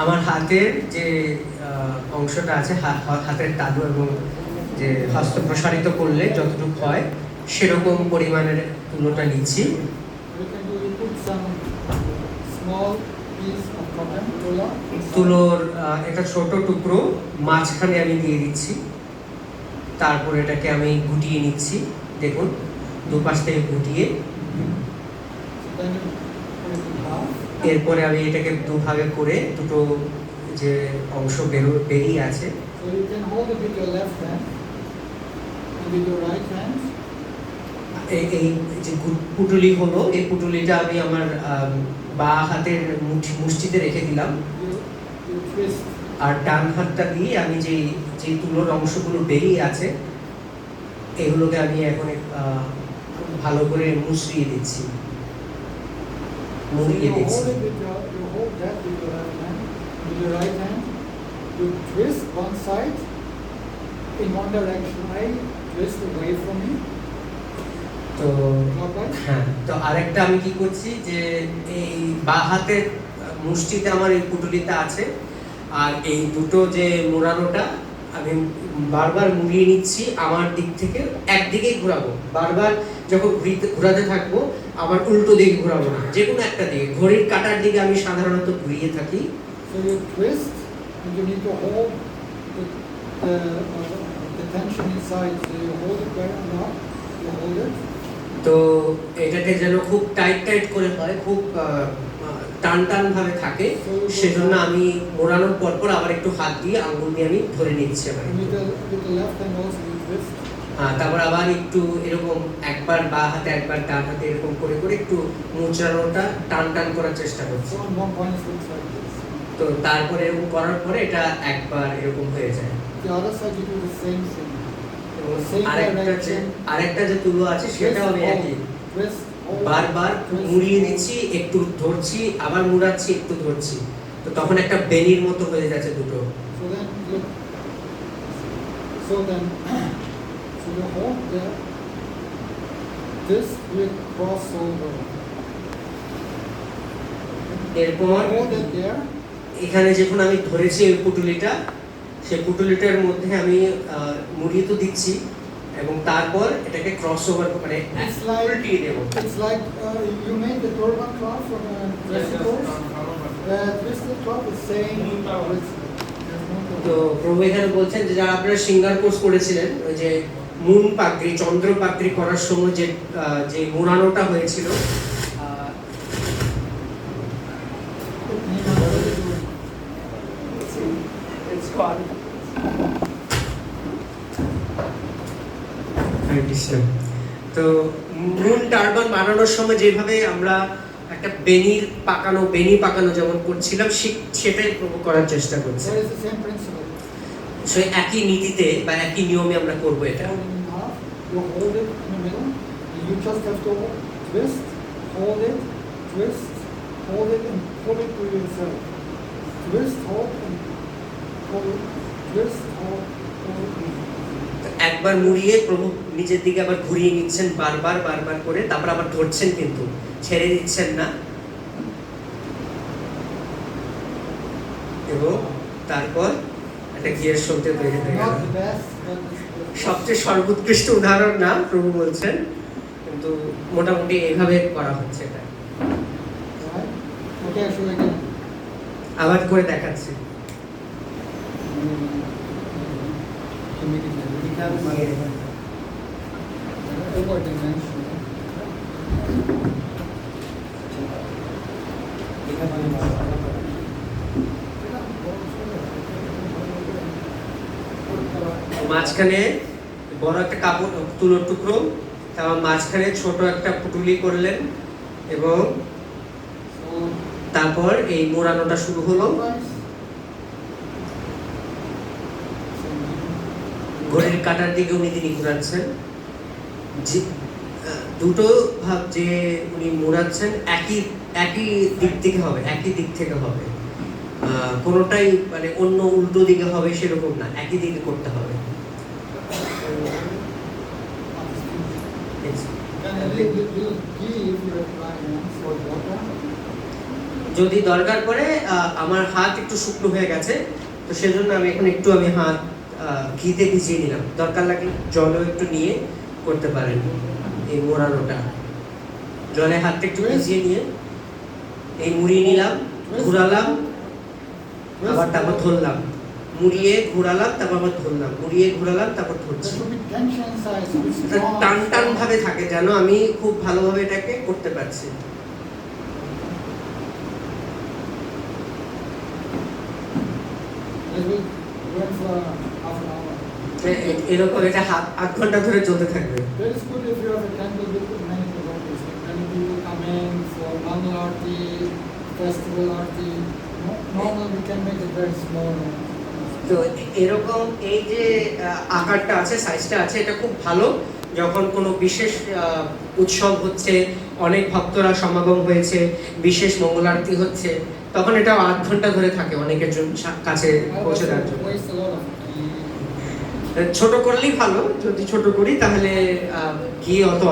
আমার হাতের যে অংশটা আছে, হাতের তালু এবং যে হস্ত প্রসারিত করলে যতটুকু হয় সেরকম পরিমাণের তুলোটা নিচ্ছি। তুলোর একটা ছোট টুকরো মাঝখানে আমি দিয়ে দিচ্ছি, তারপর এটাকে আমি গুটিয়ে নিচ্ছি। দেখুন দুপাশ থেকে গুটিয়ে, এরপরে আমি এটাকে দুভাগে করে দুটো যে অংশ বেরিয়ে আছে, এই যে পুটুলি হলো, এই পুটুলিটা আমি আমার বাঁ হাতের মুষ্টিতে রেখে দিলাম, আর ডান হাতটা দিয়ে আমি যে তুলোর অংশগুলো বেরিয়ে আছে এগুলোকে আমি এখন ভালো করে মুছড়িয়ে দিচ্ছি, মুড়িয়ে দিচ্ছি। তো হ্যাঁ, তো আরেকটা আমি কি করছি যে এই বাঁ হাতের মুষ্টিতে আমার এই পুটুলিটা আছে, আর এই দুটো যে মোড়ানোটা আমি বারবার মুড়িয়ে নিচ্ছি আমার দিক থেকে, একদিকেই ঘোরাবো। বারবার যখন ঘোরাতে থাকবো আবার উল্টো দিকে ঘোরাবো না, যে কোনো একটা দিকে, ঘড়ির কাঁটার দিকে আমি সাধারণত ঘুরিয়ে থাকি। তো এটাকে যেন খুব টাইট করে হয়, খুব টান ভাবে থাকে, সেজন্য আমি মোড়ানোর পর আবার একটু হাত দিয়ে আঙ্গুল দিয়ে আমি ধরে নিচ্ছি আবার। তারপর আবার একটু এরকম একবার বাঁ হাতে একবার ডান হাতে এরকম করে একটু মোচড়ানোটা টান করার চেষ্টা করছি। তো তারপরে এরকম করার পরে এটা একবার এরকম হয়ে যায়। আরেকটা যে তুলো আছে সেটাও আমি একই বারবার মুড়িয়ে দিচ্ছি, একটু ধরছি, আবার মুড়াচ্ছি, একটু ধরছি, তো তখন একটা বেনির মতো হয়ে যাচ্ছে দুটো। এরপর এখানে যখন আমি ধরেছি ওই পুটুলিটা, সেই পুটুলিটার মধ্যে আমি মুড়িয়ে তো দিচ্ছি এবং তারপর এটাকে ক্রস ওভার মানে উল্টিয়ে দেব। It's like you made the turban cloth from a dressing course. Twisted cloth is saying তো প্রভু এখানে বলছেন যে যারা আপনারা সিঙ্গার কোর্স করেছিলেন, ওই যে মুন পাগড়ি, চন্দ্র পাগড়ি করার সময় যে মোড়ানোটা হয়েছিল, তো মুন টারবান বানানোর সময় যেভাবে আমরা একটা বেনি পাকানো যেমন করছিলাম, সেটাই করার চেষ্টা করছি। সেই একই নীতিতে বা একই নিয়মে আমরা করব এটা। একবার মুড়িয়ে প্রভু নিজের দিকে আবার ঘুরিয়ে নিচ্ছেন বারবার করে, তারপর আবার ধরছেন, কিন্তু ছেড়ে দিচ্ছেন না, এবং তারপর একটা গিয়ার শব্দে তৈরি হয়ে গেল। সবচেয়ে সর্বোৎকৃষ্ট উদাহরণ না প্রভু বলছেন, কিন্তু মোটামুটি এইভাবে করা হচ্ছে এটা। আবার করে দেখাচ্ছি। মাঝখানে বড় একটা কাপড় তুলোর টুকরো, তারপর মাঝখানে ছোট একটা পুটুলি করলেন এবং তারপর এই মোড়ানোটা শুরু হলো। ঘড়ির কাঁটার দিকে উনি তিনি ঘোরাচ্ছেন, দুটো ভাব যে উনি মোড়াচ্ছেন একই দিক থেকে হবে, কোনোটাই মানে অন্য উল্টো দিকে হবে সেরকম না, একই দিকে করতে হবে। যদি দরকার পড়ে আমার হাত একটু শুকনো হয়ে গেছে, তো সেজন্য আমি এখন একটু হাত ঘিতে ভিজিয়ে নিলাম। দরকার লাগলে জলও একটু নিয়ে করতে পারেন এই মোড়ানোটা। জলে হাতটা একটু ভিজিয়ে নিয়ে এই মুড়িয়ে নিলাম, ঘুরালাম, আবার তারপর ধরলাম, মুড়িয়ে ঘুরালাম, তারপর আবার ধরলাম, মুড়িয়ে ঘুরালাম, তারপর There ধরছি। should be tension inside, should be এটা strong. টান টান ভাবে থাকে যেন আমি খুব ভালোভাবে এটাকে করতে পারছি। It will run for half an hour. এরকম এটা 8 ঘন্টা ধরে চলতে থাকবে। That is good if you have a temple with many devotees. Like many people come in for Mangal Aarti, festival Aarti. Normal we can make it very small. তো এরকম এই যে আকারটা আছে, সাইজটা আছে, এটা খুব ভালো যখন কোনো বিশেষ উৎসব হচ্ছে, অনেক ভক্তরা সমাগম হয়েছে, বিশেষ মঙ্গল আরতি হচ্ছে, তখন এটা 8 ঘন্টা ধরে থাকে অনেকের জন্য কাছে পৌঁছে দেওয়ার জন্য। Waste a lot of ghee. ছোট করলেই ভালো, যদি ছোট করি তাহলে ঘি অত